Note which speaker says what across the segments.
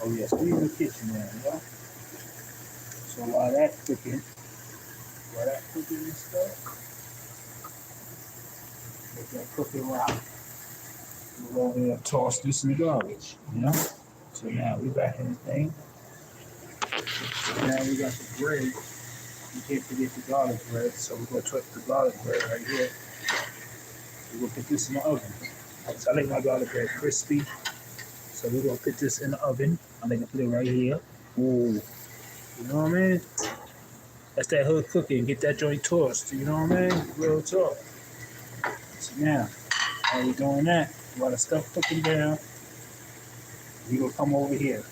Speaker 1: Oh yes, we in the kitchen now, you know. So while that cooking and stuff, let that cooking rock. We'll go over there and toss this in the garbage, you know. So now we back in the thing. So now we got the bread. You can't forget the garlic bread, so we're gonna put the garlic bread right here. We're gonna put this in the oven. So I like my garlic bread crispy. So we're gonna put this in the oven. I'm gonna put it right here. Ooh, you know what I mean? That's that hood cooking. Get that joint toast. You know what I mean? Real talk. So now, while we're doing that, while the stuff cooking down, we gonna come over here.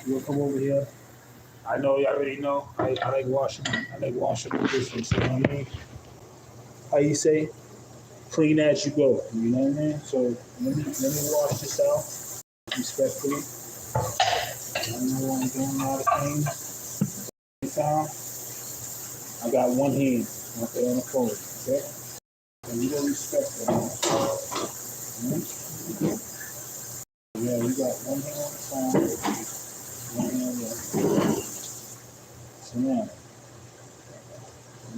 Speaker 1: We gonna come over here. I know you already know. I like washing. I like washing the dishes. You know what I mean? How you say? Clean as you go. You know what I mean? So let me wash this out respectfully. I know I'm doing a lot of things. Time. I got one hand on the phone. Okay? And you don't respect that. Yeah, you got one hand on the phone, one hand on the. So now,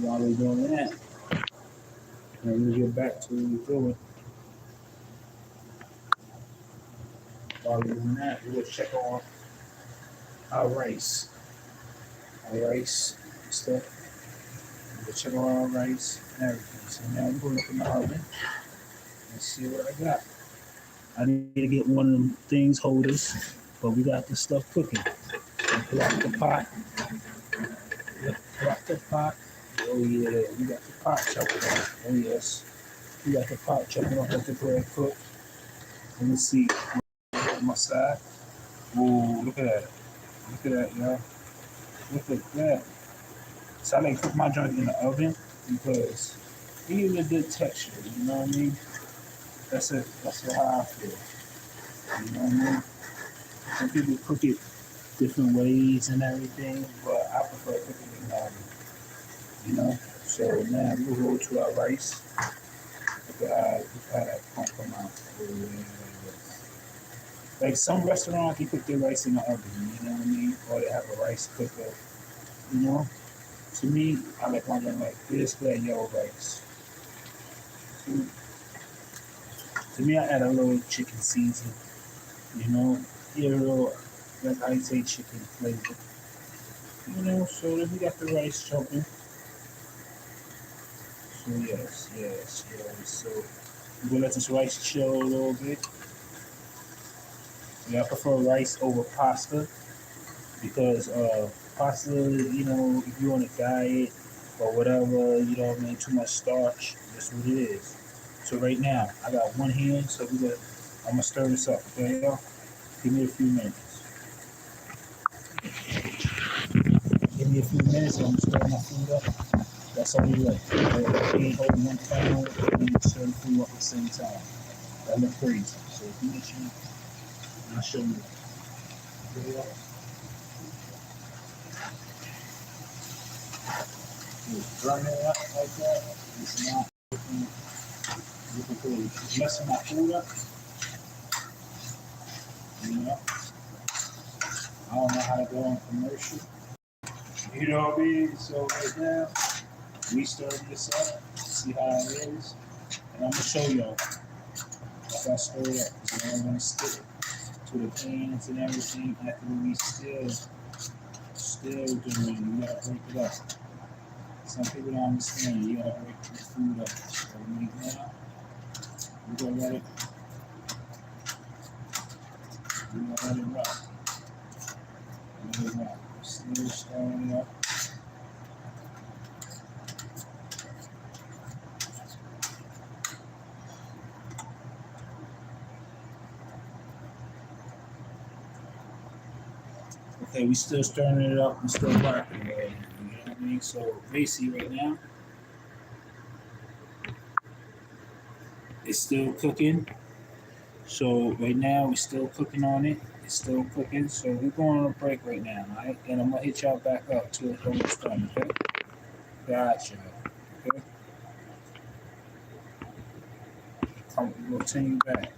Speaker 1: while we're doing that, and we get back to what we're doing. While we're doing that, we're gonna check on our rice. Our rice and stuff. We'll check on our rice and everything. So now we're gonna look in the oven and see what I got. I need to get one of them things holders, but we got the stuff cooking. So pull out the pot. Pull out the pot. Oh yeah, we got the pot chopping off. Oh yes, we got the pot chopping off. Let the bread cook. Let me see on my side. Ooh, look at that. Look at that, y'all. Look at that. So I like to cook my joint in the oven because it gives a good texture. You know what I mean? That's it. That's how I feel. You know what I mean? Some people cook it different ways and everything, but I prefer cooking in the oven. You know? So now we'll go to our rice. Look at how that pump come out. Like some restaurants, they cook their rice in the oven, you know what I mean? Or they have a rice cooker, you know? To me, I like my joint like this, that yellow rice. To me, I add a little chicken season, you know? Yeah, a little, like I say, chicken flavor. You know, so then we got the rice chopping. So yes. So we're gonna let this rice chill a little bit. Yeah, I prefer rice over pasta because pasta, you know, if you're on a diet or whatever, you know what I mean, too much starch, that's what it is. So right now, I got one hand, so I'm gonna stir this up, okay, y'all? Give me a few minutes. Give me a few minutes, I'm gonna stir my food up. That's all you like. You ain't holding one pan and stir the food up at the same time. That look crazy. So if you get you, I'll show you. Okay, y'all? Run it up like that. It's not looking for messing my food up. You know, I don't know how to go on commercial. You know what I mean? So right now, we stirred this up, see how it is, and I'm gonna show y'all if I stir it up. So I'm gonna stick to the pans and everything after we still doing it. You gotta break it up. Some people don't understand. You gotta break the food up. So right now, we're gonna let it. We're gonna let it rock. Let it rock. Still stirring it up. Okay, we still stirring it up and still rocking it. You know what I mean? So basically right now, it's still cooking. So right now we're still cooking on it. It's still cooking. So we're going on a break right now, alright? And I'm gonna hit y'all back up to it when it's done, okay? Gotcha. Okay. We'll continue back.